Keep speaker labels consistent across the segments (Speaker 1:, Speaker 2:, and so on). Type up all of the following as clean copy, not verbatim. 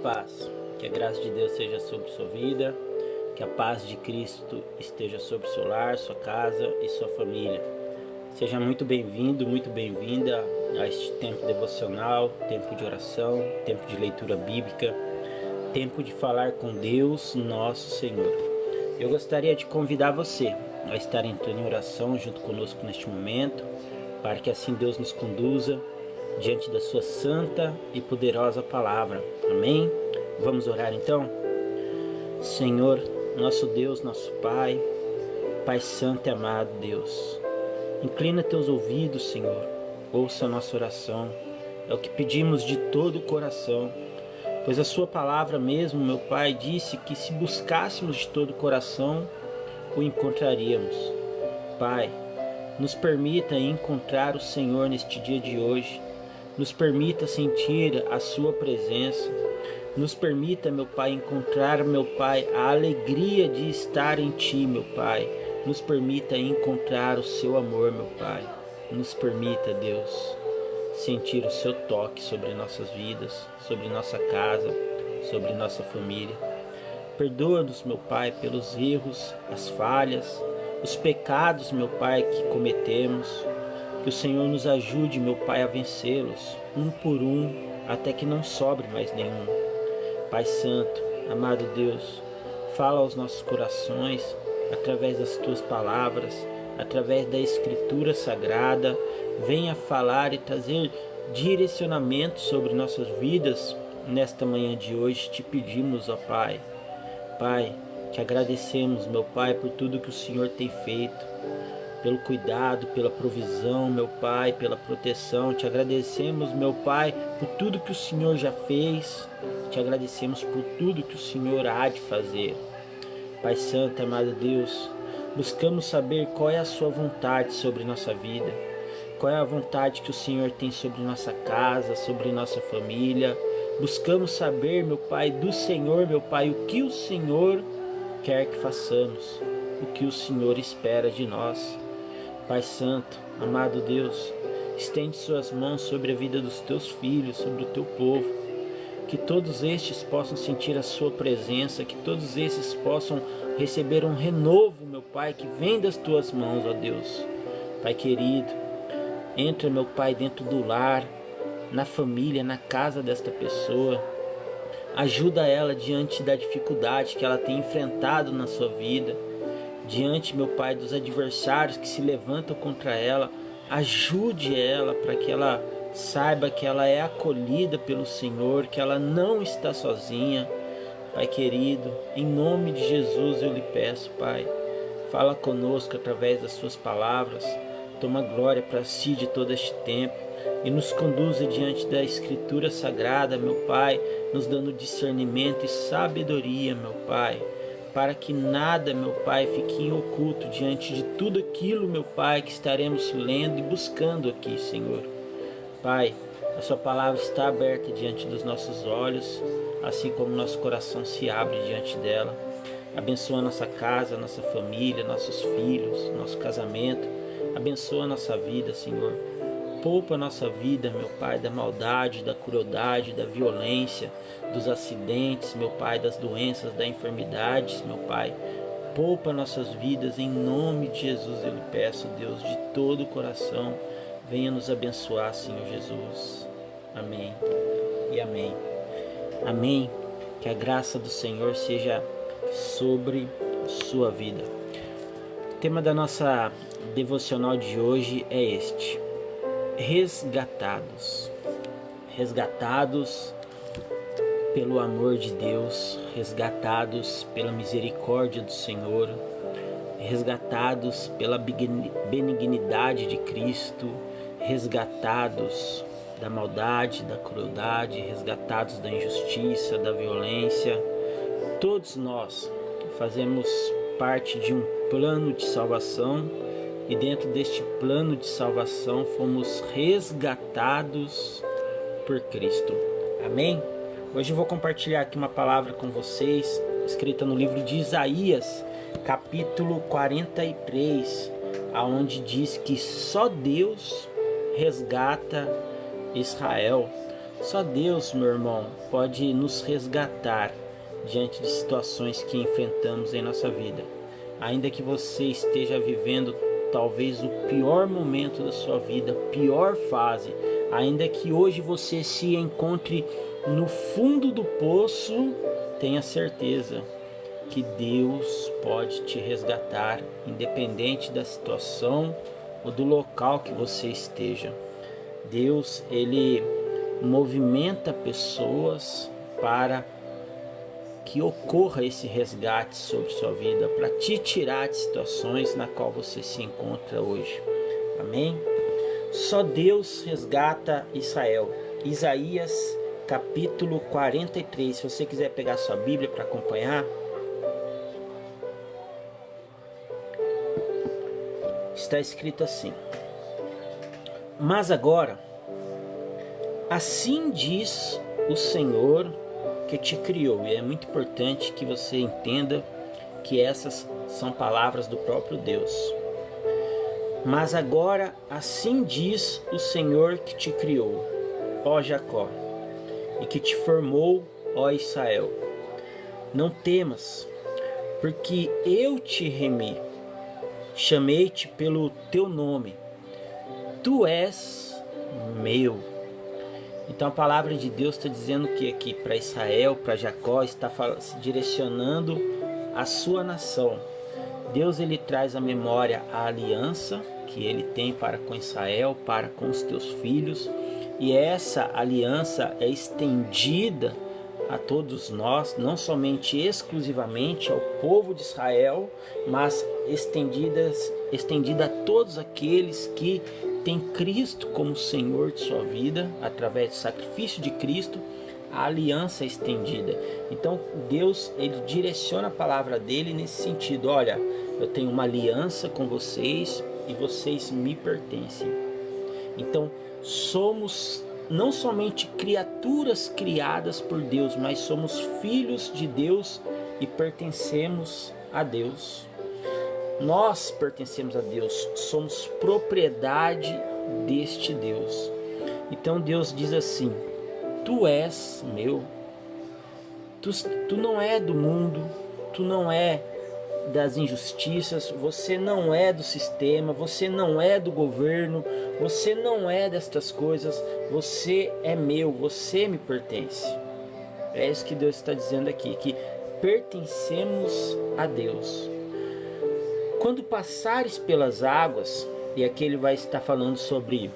Speaker 1: paz, que a graça de Deus seja sobre sua vida, que a paz de Cristo esteja sobre seu lar, sua casa e sua família. Seja muito bem-vindo, muito bem-vinda a este tempo devocional, tempo de oração, tempo de leitura bíblica, tempo de falar com Deus, nosso Senhor. Eu gostaria de convidar você a estar entrando em oração junto conosco neste momento, para que assim Deus nos conduza diante da sua santa e poderosa palavra. Amém? Vamos orar então? Senhor, nosso Deus, nosso Pai, Pai Santo e amado Deus, inclina teus ouvidos, Senhor, ouça a nossa oração, é o que pedimos de todo o coração, pois a sua palavra mesmo, meu Pai, disse que se buscássemos de todo o coração, o encontraríamos. Pai, nos permita encontrar o Senhor neste dia de hoje, nos permita sentir a sua presença, nos permita, meu Pai, encontrar, meu Pai, a alegria de estar em Ti, meu Pai, nos permita encontrar o seu amor, meu Pai, nos permita, Deus, sentir o seu toque sobre nossas vidas, sobre nossa casa, sobre nossa família. Perdoa-nos, meu Pai, pelos erros, as falhas, os pecados, meu Pai, que cometemos. Que o Senhor nos ajude, meu Pai, a vencê-los, um por um, até que não sobre mais nenhum. Pai Santo, amado Deus, fala aos nossos corações, através das Tuas palavras, através da Escritura Sagrada, venha falar e trazer direcionamento sobre nossas vidas. Nesta manhã de hoje te pedimos, ó Pai. Pai, te agradecemos, meu Pai, por tudo que o Senhor tem feito, pelo cuidado, pela provisão, meu Pai, pela proteção. Te agradecemos, meu Pai, por tudo que o Senhor já fez. Te agradecemos por tudo que o Senhor há de fazer. Pai Santo, amado Deus, buscamos saber qual é a sua vontade sobre nossa vida. Qual é a vontade que o Senhor tem sobre nossa casa, sobre nossa família. Buscamos saber, meu Pai, do Senhor, meu Pai, o que o Senhor quer que façamos, o que o Senhor espera de nós. Pai Santo, amado Deus, estende suas mãos sobre a vida dos teus filhos, sobre o teu povo, que todos estes possam sentir a sua presença, que todos estes possam receber um renovo, meu Pai, que vem das tuas mãos, ó Deus. Pai querido, entra, meu Pai, dentro do lar, na família, na casa desta pessoa, ajuda ela diante da dificuldade que ela tem enfrentado na sua vida, diante, meu Pai, dos adversários que se levantam contra ela. Ajude ela para que ela saiba que ela é acolhida pelo Senhor, que ela não está sozinha. Pai querido, em nome de Jesus eu lhe peço, Pai, fala conosco através das suas palavras, toma glória para si de todo este tempo e nos conduza diante da Escritura Sagrada, meu Pai, nos dando discernimento e sabedoria, meu Pai, para que nada, meu Pai, fique oculto diante de tudo aquilo, meu Pai, que estaremos lendo e buscando aqui, Senhor. Pai, a sua palavra está aberta diante dos nossos olhos, assim como nosso coração se abre diante dela. Abençoa nossa casa, nossa família, nossos filhos, nosso casamento. Abençoa nossa vida, Senhor. Poupa a nossa vida, meu Pai, da maldade, da crueldade, da violência, dos acidentes, meu Pai, das doenças, das enfermidades, meu Pai. Poupa nossas vidas, em nome de Jesus eu lhe peço, Deus, de todo o coração, venha nos abençoar, Senhor Jesus. Amém e amém. Amém. Que a graça do Senhor seja sobre sua vida. O tema da nossa devocional de hoje é este: resgatados. Resgatados pelo amor de Deus, resgatados pela misericórdia do Senhor, resgatados pela benignidade de Cristo, resgatados da maldade, da crueldade, resgatados da injustiça, da violência. Todos nós fazemos parte de um plano de salvação e dentro deste plano de salvação fomos resgatados por Cristo. Amém? Hoje eu vou compartilhar aqui uma palavra com vocês, escrita no livro de Isaías, capítulo 43, aonde diz que só Deus resgata Israel. Só Deus, meu irmão, pode nos resgatar diante de situações que enfrentamos em nossa vida. Ainda que você esteja vivendo talvez o pior momento da sua vida, pior fase, ainda que hoje você se encontre no fundo do poço, tenha certeza que Deus pode te resgatar, independente da situação ou do local que você esteja. Deus, ele movimenta pessoas para que ocorra esse resgate sobre sua vida, para te tirar de situações na qual você se encontra hoje. Amém? Só Deus resgata Israel. Isaías capítulo 43. Se você quiser pegar sua Bíblia para acompanhar, está escrito assim: mas agora, assim diz o Senhor que te criou. E é muito importante que você entenda que essas são palavras do próprio Deus. Mas agora, assim diz o Senhor que te criou, ó Jacó, e que te formou, ó Israel. Não temas, porque eu te remi, chamei-te pelo teu nome, tu és meu. Então a palavra de Deus está dizendo que aqui para Israel, para Jacó, está se direcionando à sua nação. Deus, ele traz à memória a aliança que ele tem para com Israel, para com os teus filhos, e essa aliança é estendida a todos nós, não somente exclusivamente ao povo de Israel, mas estendida a todos aqueles que têm Cristo como Senhor de sua vida, através do sacrifício de Cristo. A aliança é estendida. Então Deus, ele direciona a palavra dele nesse sentido: olha, eu tenho uma aliança com vocês e vocês me pertencem. Então somos não somente criaturas criadas por Deus, mas somos filhos de Deus e pertencemos a Deus. Nós pertencemos a Deus, somos propriedade deste Deus. Então Deus diz assim: tu és meu, tu não é do mundo, tu não é das injustiças, você não é do sistema, você não é do governo, você não é destas coisas, você é meu, você me pertence. É isso que Deus está dizendo aqui, que pertencemos a Deus. Quando passares pelas águas, e aqui ele vai estar falando sobre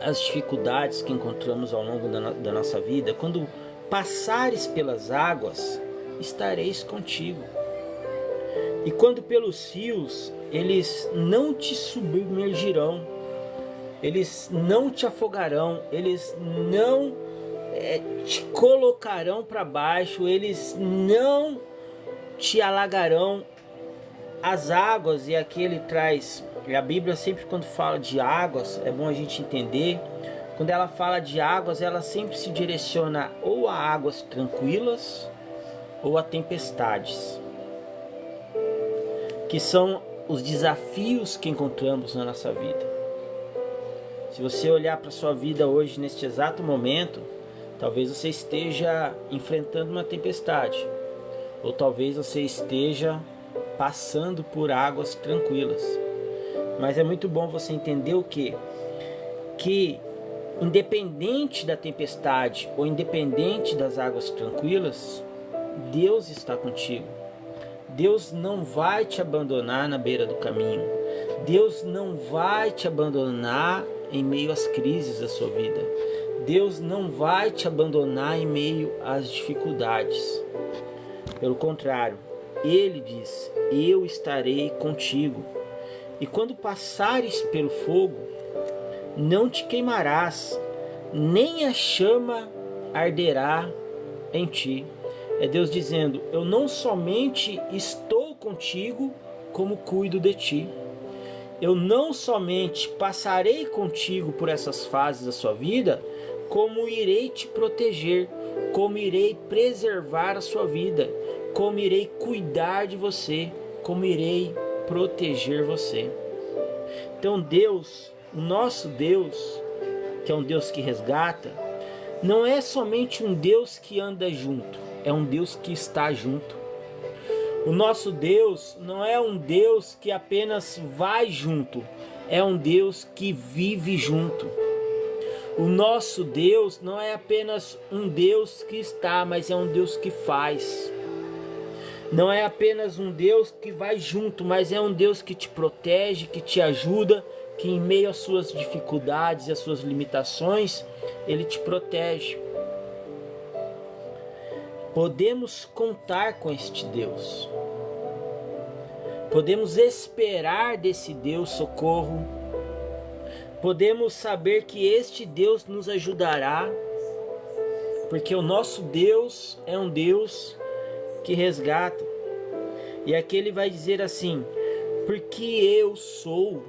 Speaker 1: as dificuldades que encontramos ao longo da nossa vida, quando passares pelas águas, estareis contigo. E quando pelos rios, eles não te submergirão, eles não te afogarão, eles não te colocarão para baixo, eles não te alagarão. As águas, e aqui ele traz, a Bíblia sempre quando fala de águas, é bom a gente entender, quando ela fala de águas, ela sempre se direciona ou a águas tranquilas ou a tempestades, que são os desafios que encontramos na nossa vida. Se você olhar para a sua vida hoje, neste exato momento, talvez você esteja enfrentando uma tempestade, ou talvez você esteja passando por águas tranquilas. Mas é muito bom você entender o quê? Que independente da tempestade ou independente das águas tranquilas, Deus está contigo. Deus não vai te abandonar na beira do caminho. Deus não vai te abandonar em meio às crises da sua vida. Deus não vai te abandonar em meio às dificuldades. Pelo contrário, Ele diz: eu estarei contigo. E quando passares pelo fogo, não te queimarás, nem a chama arderá em ti. É Deus dizendo: eu não somente estou contigo, como cuido de ti. Eu não somente passarei contigo por essas fases da sua vida, como irei te proteger, como irei preservar a sua vida, como irei cuidar de você, como irei proteger você. Então Deus, o nosso Deus, que é um Deus que resgata, não é somente um Deus que anda junto, é um Deus que está junto. O nosso Deus não é um Deus que apenas vai junto, é um Deus que vive junto. O nosso Deus não é apenas um Deus que está, mas é um Deus que faz. Não é apenas um Deus que vai junto, mas é um Deus que te protege, que te ajuda, que em meio às suas dificuldades e às suas limitações, Ele te protege. Podemos contar com este Deus. Podemos esperar desse Deus socorro. Podemos saber que este Deus nos ajudará, porque o nosso Deus é um Deus que resgata. E aqui ele vai dizer assim: porque eu sou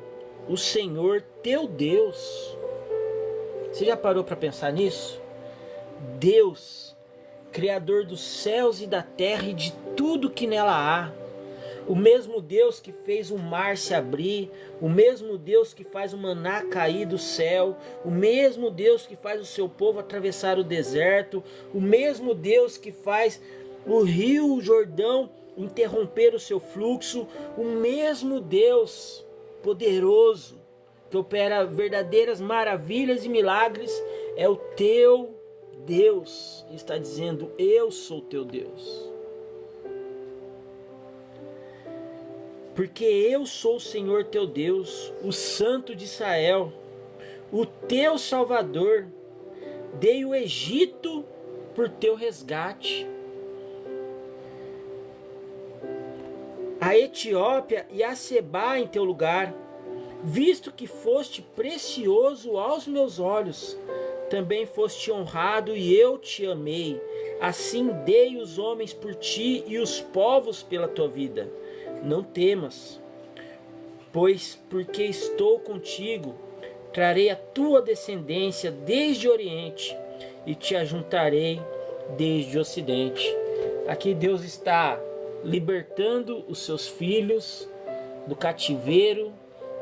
Speaker 1: o Senhor teu Deus. Você já parou para pensar nisso? Deus, Criador dos céus e da terra e de tudo que nela há. O mesmo Deus que fez o mar se abrir, o mesmo Deus que faz o maná cair do céu, o mesmo Deus que faz o seu povo atravessar o deserto, o mesmo Deus que faz o rio Jordão interromper o seu fluxo, o mesmo Deus poderoso que opera verdadeiras maravilhas e milagres, é o teu Deus. Está dizendo: eu sou teu Deus. Porque eu sou o Senhor teu Deus, o Santo de Israel, o teu Salvador. Dei o Egito por teu resgate, a Etiópia e a Sebá em teu lugar, visto que foste precioso aos meus olhos. Também foste honrado e eu te amei. Assim dei os homens por ti e os povos pela tua vida. Não temas, pois porque estou contigo, trarei a tua descendência desde o Oriente e te ajuntarei desde o Ocidente. Aqui Deus está libertando os seus filhos do cativeiro,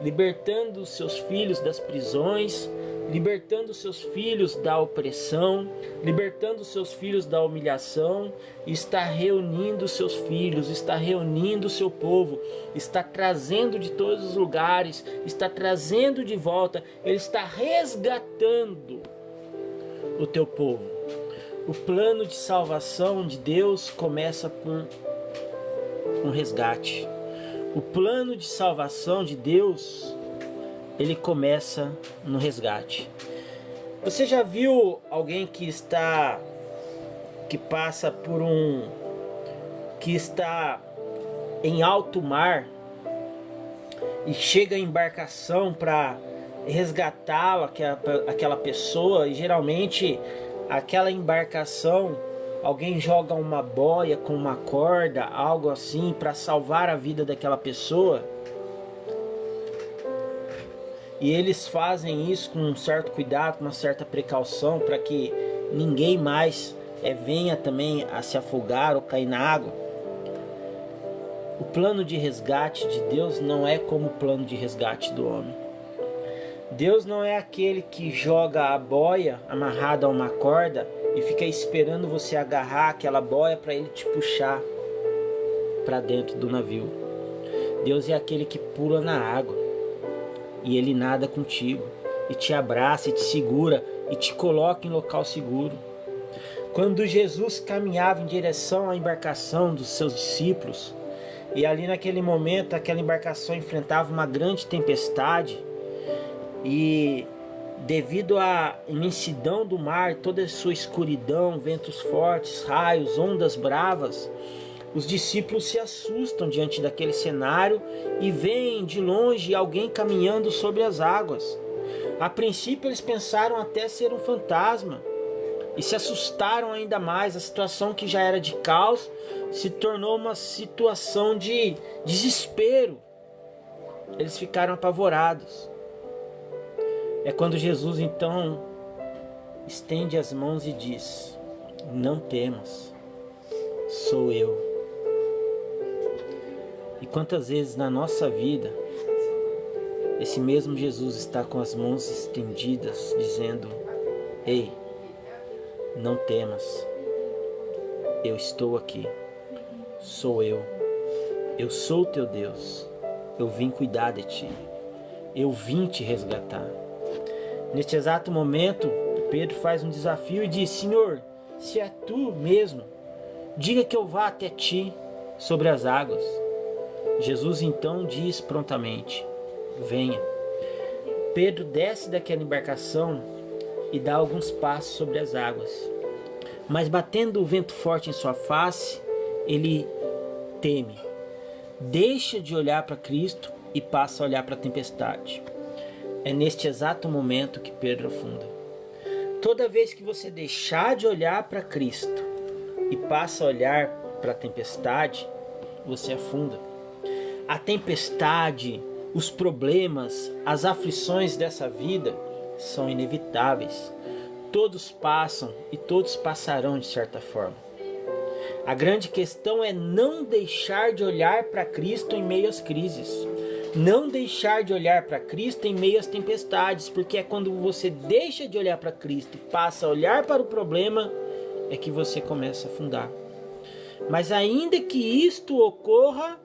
Speaker 1: libertando os seus filhos das prisões, libertando os seus filhos da opressão, libertando os seus filhos da humilhação, está reunindo os seus filhos, está reunindo o seu povo, está trazendo de todos os lugares, está trazendo de volta, Ele está resgatando o teu povo. O plano de salvação de Deus começa por um resgate. O plano de salvação de Deus, ele começa no resgate. Você já viu alguém que está em alto mar e chega a embarcação para resgatá-la, aquela pessoa, e geralmente aquela embarcação, alguém joga uma boia com uma corda, algo assim, para salvar a vida daquela pessoa? E eles fazem isso com um certo cuidado, com uma certa precaução, para que ninguém mais venha também a se afogar ou cair na água. O plano de resgate de Deus não é como o plano de resgate do homem. Deus não é aquele que joga a boia amarrada a uma corda e fica esperando você agarrar aquela boia para ele te puxar para dentro do navio. Deus é aquele que pula na água e ele nada contigo e te abraça e te segura e te coloca em local seguro. Quando Jesus caminhava em direção à embarcação dos seus discípulos, e ali naquele momento aquela embarcação enfrentava uma grande tempestade, e devido à imensidão do mar, toda a sua escuridão, ventos fortes, raios, ondas bravas, os discípulos se assustam diante daquele cenário e veem de longe alguém caminhando sobre as águas. A princípio eles pensaram até ser um fantasma e se assustaram ainda mais. A situação que já era de caos se tornou uma situação de desespero. Eles ficaram apavorados. É quando Jesus então estende as mãos e diz: não temas, sou eu. E quantas vezes na nossa vida esse mesmo Jesus está com as mãos estendidas, dizendo: ei, não temas, eu estou aqui, sou eu sou o teu Deus, eu vim cuidar de ti, eu vim te resgatar. Neste exato momento, Pedro faz um desafio e diz: Senhor, se é tu mesmo, diga que eu vá até ti sobre as águas. Jesus então diz prontamente: venha. Pedro desce daquela embarcação e dá alguns passos sobre as águas. Mas batendo o vento forte em sua face, ele teme. Deixa de olhar para Cristo e passa a olhar para a tempestade. É neste exato momento que Pedro afunda. Toda vez que você deixar de olhar para Cristo e passa a olhar para a tempestade, você afunda. A tempestade, os problemas, as aflições dessa vida são inevitáveis. Todos passam e todos passarão de certa forma. A grande questão é não deixar de olhar para Cristo em meio às crises. Não deixar de olhar para Cristo em meio às tempestades, porque é quando você deixa de olhar para Cristo e passa a olhar para o problema, é que você começa a afundar. Mas ainda que isto ocorra,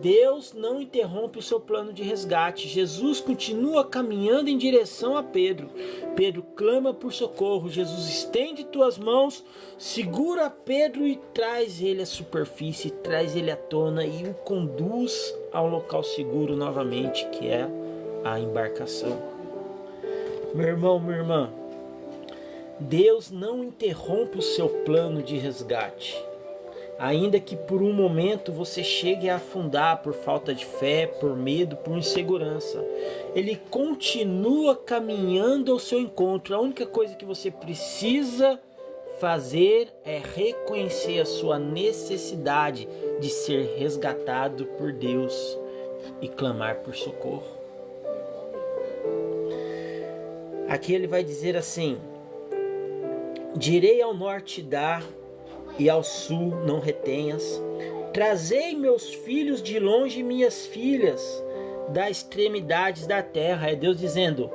Speaker 1: Deus não interrompe o seu plano de resgate. Jesus continua caminhando em direção a Pedro. Pedro clama por socorro. Jesus estende tuas mãos, segura Pedro e traz ele à superfície, traz ele à tona e o conduz ao local seguro novamente, que é a embarcação. Meu irmão, minha irmã, Deus não interrompe o seu plano de resgate. Ainda que por um momento você chegue a afundar por falta de fé, por medo, por insegurança, Ele continua caminhando ao seu encontro. A única coisa que você precisa fazer é reconhecer a sua necessidade de ser resgatado por Deus e clamar por socorro. Aqui ele vai dizer assim: direi ao norte dá, e ao sul não retenhas. Trazei meus filhos de longe, minhas filhas das extremidades da terra. É Deus dizendo: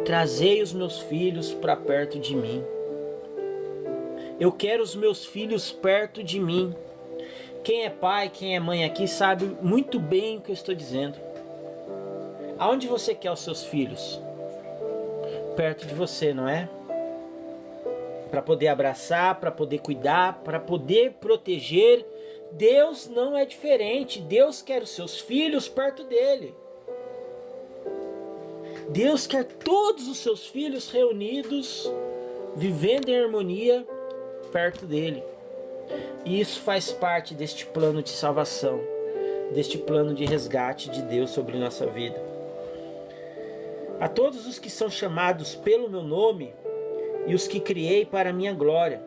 Speaker 1: trazei os meus filhos para perto de mim. Eu quero os meus filhos perto de mim. Quem é pai, quem é mãe aqui sabe muito bem o que eu estou dizendo. Aonde você quer os seus filhos? Perto de você, não é? Para poder abraçar, para poder cuidar, para poder proteger. Deus não é diferente. Deus quer os seus filhos perto dele. Deus quer todos os seus filhos reunidos, vivendo em harmonia perto dele. E isso faz parte deste plano de salvação, deste plano de resgate de Deus sobre nossa vida. A todos os que são chamados pelo meu nome, e os que criei para a minha glória,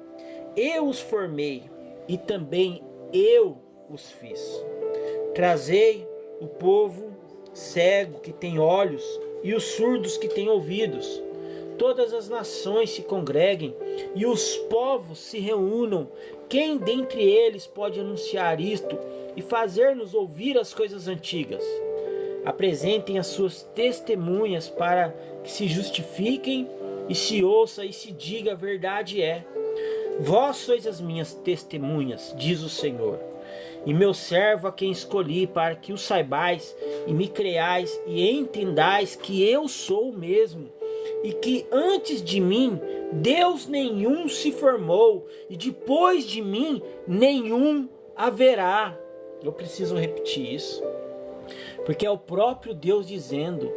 Speaker 1: eu os formei e também eu os fiz. Trazei o povo cego que tem olhos e os surdos que têm ouvidos. Todas as nações se congreguem e os povos se reúnam. Quem dentre eles pode anunciar isto e fazer-nos ouvir as coisas antigas? Apresentem as suas testemunhas para que se justifiquem e se ouça e se diga: a verdade é. Vós sois as minhas testemunhas, diz o Senhor, e meu servo a quem escolhi, para que o saibais e me creais e entendais que eu sou o mesmo, e que antes de mim Deus nenhum se formou, e depois de mim nenhum haverá. Eu preciso repetir isso, porque é o próprio Deus dizendo: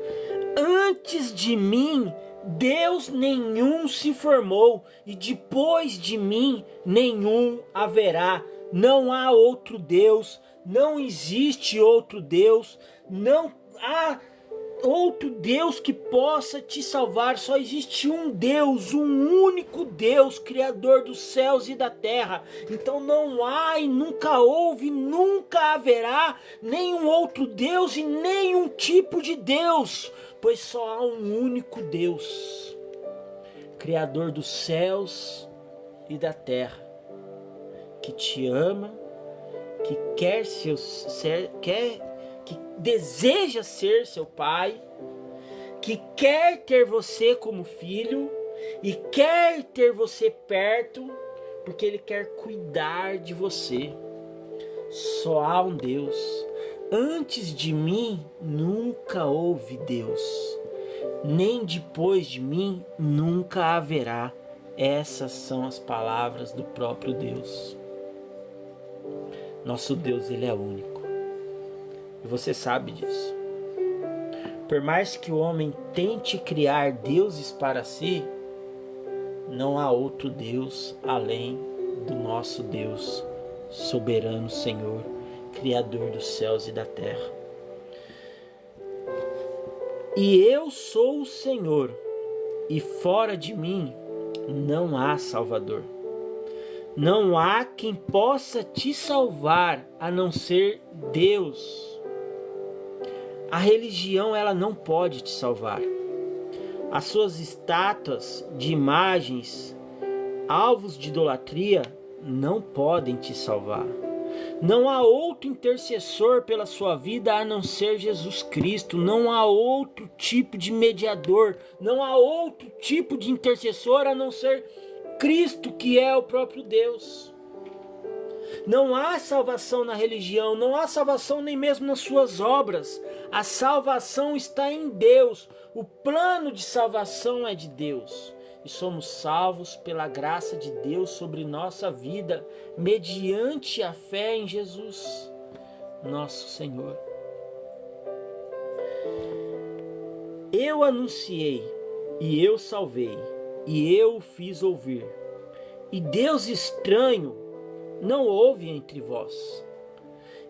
Speaker 1: antes de mim Deus nenhum se formou, e depois de mim nenhum haverá. Não há outro Deus, não existe outro Deus, não há outro Deus que possa te salvar. Só existe um Deus, um único Deus, Criador dos céus e da terra. Então não há e nunca houve, nunca haverá nenhum outro Deus e nenhum tipo de Deus, pois só há um único Deus, Criador dos céus e da terra, que te ama, que que deseja ser seu pai, que quer ter você como filho, e quer ter você perto, porque Ele quer cuidar de você. Só há um Deus. Antes de mim nunca houve Deus, nem depois de mim nunca haverá. Essas são as palavras do próprio Deus. Nosso Deus, Ele é único. E você sabe disso. Por mais que o homem tente criar deuses para si, não há outro Deus além do nosso Deus, soberano Senhor, Criador dos céus e da terra. E eu sou o Senhor, e fora de mim não há Salvador. Não há quem possa te salvar a não ser Deus. A religião, ela não pode te salvar. As suas estátuas de imagens, alvos de idolatria, não podem te salvar. Não há outro intercessor pela sua vida a não ser Jesus Cristo. Não há outro tipo de mediador. Não há outro tipo de intercessor a não ser Cristo, que é o próprio Deus. Não há salvação na religião. Não há salvação nem mesmo nas suas obras. A salvação está em Deus. O plano de salvação é de Deus. E somos salvos pela graça de Deus sobre nossa vida, mediante a fé em Jesus, nosso Senhor. Eu anunciei, e eu salvei, e eu o fiz ouvir. E Deus estranho não houve entre vós.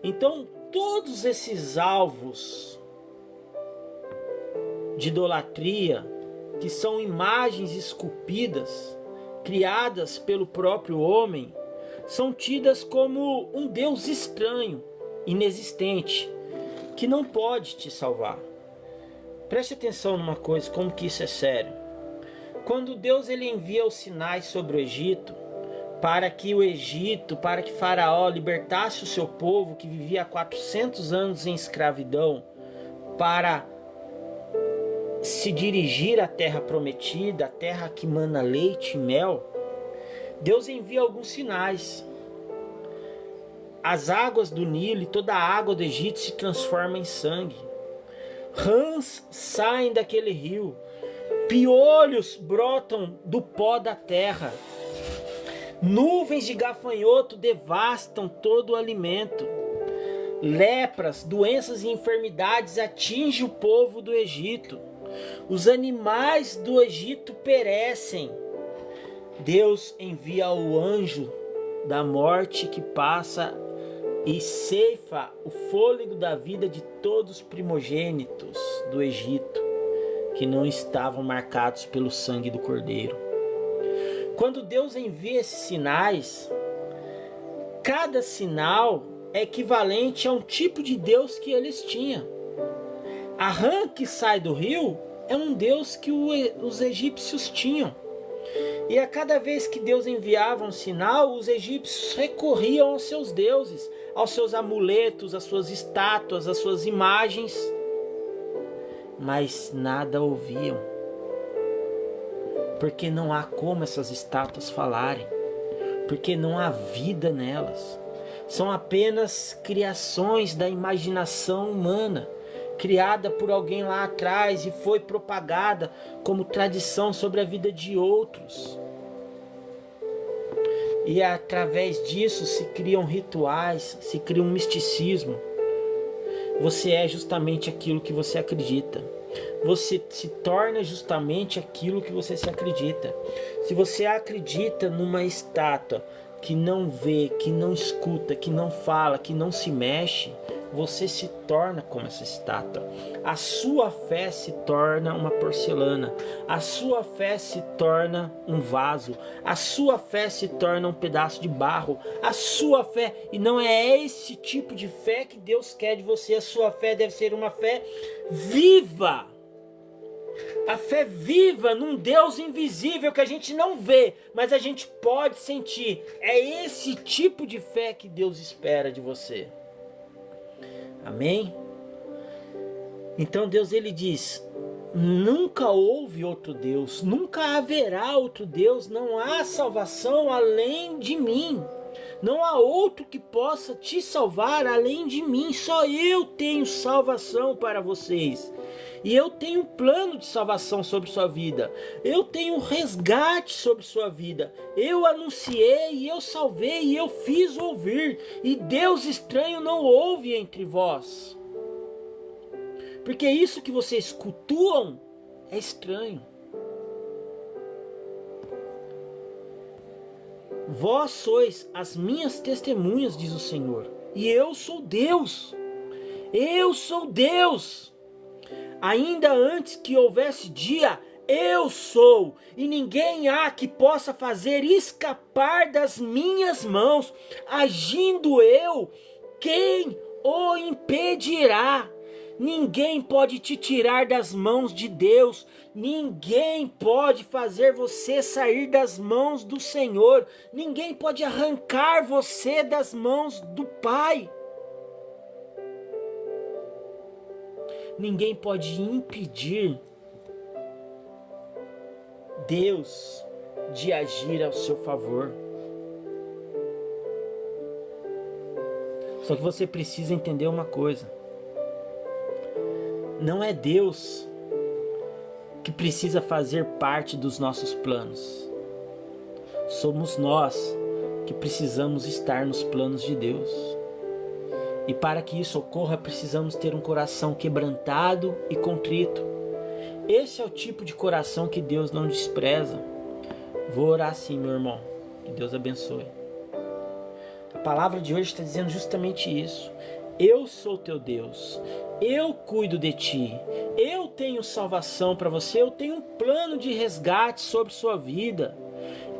Speaker 1: Então, todos esses alvos de idolatria, que são imagens esculpidas, criadas pelo próprio homem, são tidas como um Deus estranho, inexistente, que não pode te salvar. Preste atenção numa coisa, como que isso é sério. Quando Deus ele envia os sinais sobre o Egito, para que Faraó libertasse o seu povo, que vivia há 400 anos em escravidão, para se dirigir à terra prometida, a terra que mana leite e mel, Deus envia alguns sinais. As águas do Nilo e toda a água do Egito se transforma em sangue. Rãs saem daquele rio. Piolhos brotam do pó da terra. Nuvens de gafanhoto devastam todo o alimento. Lepras, doenças e enfermidades atingem o povo do Egito. Os animais do Egito perecem. Deus envia o anjo da morte que passa e ceifa o fôlego da vida de todos os primogênitos do Egito, que não estavam marcados pelo sangue do Cordeiro. Quando Deus envia esses sinais, cada sinal é equivalente a um tipo de Deus que eles tinham. A rã que sai do rio é um Deus que os egípcios tinham. E a cada vez que Deus enviava um sinal, os egípcios recorriam aos seus deuses, aos seus amuletos, às suas estátuas, às suas imagens, mas nada ouviam, porque não há como essas estátuas falarem, porque não há vida nelas. São apenas criações da imaginação humana, criada por alguém lá atrás e foi propagada como tradição sobre a vida de outros. E através disso se criam rituais, se cria um misticismo. Você é justamente aquilo que você acredita. Você se torna justamente aquilo que você se acredita. Se você acredita numa estátua que não vê, que não escuta, que não fala, que não se mexe, você se torna como essa estátua. A sua fé se torna uma porcelana. A sua fé se torna um vaso. A sua fé se torna um pedaço de barro. A sua fé, e não é esse tipo de fé que Deus quer de você. A sua fé deve ser uma fé viva. A fé viva num Deus invisível que a gente não vê, mas a gente pode sentir. É esse tipo de fé que Deus espera de você. Amém? Então Deus ele diz: nunca houve outro Deus, nunca haverá outro Deus, não há salvação além de mim. Não há outro que possa te salvar além de mim. Só eu tenho salvação para vocês. E eu tenho um plano de salvação sobre sua vida. Eu tenho um resgate sobre sua vida. Eu anunciei, e eu salvei, e eu fiz ouvir. E Deus estranho não houve entre vós. Porque isso que vocês cultuam é estranho. Vós sois as minhas testemunhas, diz o Senhor, e eu sou Deus. Eu sou Deus. Ainda antes que houvesse dia, eu sou, e ninguém há que possa fazer escapar das minhas mãos. Agindo eu, quem o impedirá? Ninguém pode te tirar das mãos de Deus. Ninguém pode fazer você sair das mãos do Senhor. Ninguém pode arrancar você das mãos do Pai. Ninguém pode impedir Deus de agir ao seu favor. Só que você precisa entender uma coisa. Não é Deus que precisa fazer parte dos nossos planos. Somos nós que precisamos estar nos planos de Deus. E para que isso ocorra, precisamos ter um coração quebrantado e contrito. Esse é o tipo de coração que Deus não despreza. Vou orar assim, meu irmão. Que Deus abençoe. A palavra de hoje está dizendo justamente isso. Eu sou teu Deus, eu cuido de ti, eu tenho salvação para você, eu tenho um plano de resgate sobre sua vida.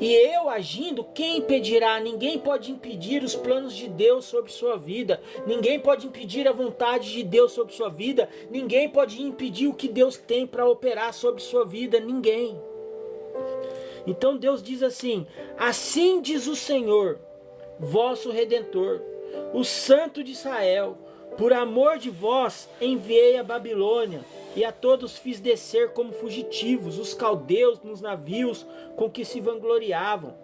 Speaker 1: E eu agindo, quem impedirá? Ninguém pode impedir os planos de Deus sobre sua vida. Ninguém pode impedir a vontade de Deus sobre sua vida. Ninguém pode impedir o que Deus tem para operar sobre sua vida. Ninguém. Então Deus diz assim: assim diz o Senhor, vosso Redentor, o Santo de Israel: por amor de vós enviei a Babilônia, e a todos fiz descer como fugitivos, os caldeus nos navios com que se vangloriavam.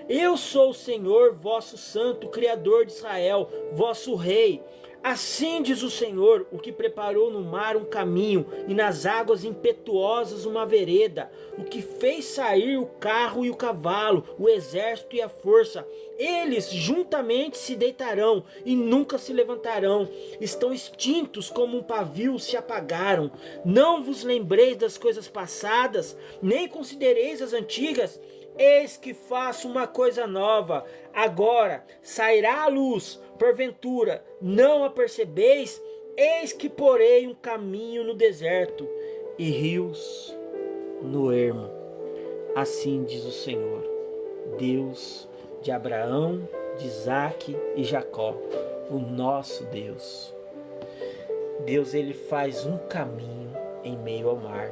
Speaker 1: Eu sou o Senhor, vosso Santo, Criador de Israel, vosso Rei. Assim diz o Senhor, o que preparou no mar um caminho e nas águas impetuosas uma vereda, o que fez sair o carro e o cavalo, o exército e a força. Eles juntamente se deitarão e nunca se levantarão. Estão extintos como um pavio, se apagaram. Não vos lembreis das coisas passadas, nem considereis as antigas. Eis que faço uma coisa nova. Agora sairá a luz. Porventura não a percebeis? Eis que porei um caminho no deserto e rios no ermo. Assim diz o Senhor, Deus de Abraão, de Isaque e Jacó, o nosso Deus. Deus, ele faz um caminho em meio ao mar.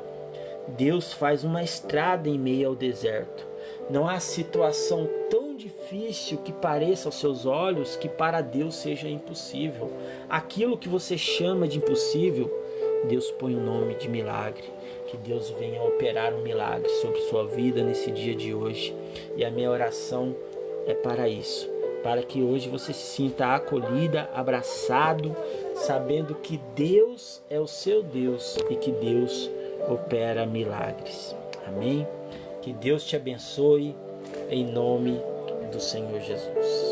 Speaker 1: Deus faz uma estrada em meio ao deserto. Não há situação tão difícil que pareça aos seus olhos que para Deus seja impossível. Aquilo que você chama de impossível, Deus põe o nome de milagre. Que Deus venha operar um milagre sobre sua vida nesse dia de hoje. E a minha oração é para isso. Para que hoje você se sinta acolhida, abraçado, sabendo que Deus é o seu Deus e que Deus opera milagres. Amém? Que Deus te abençoe em nome do Senhor Jesus.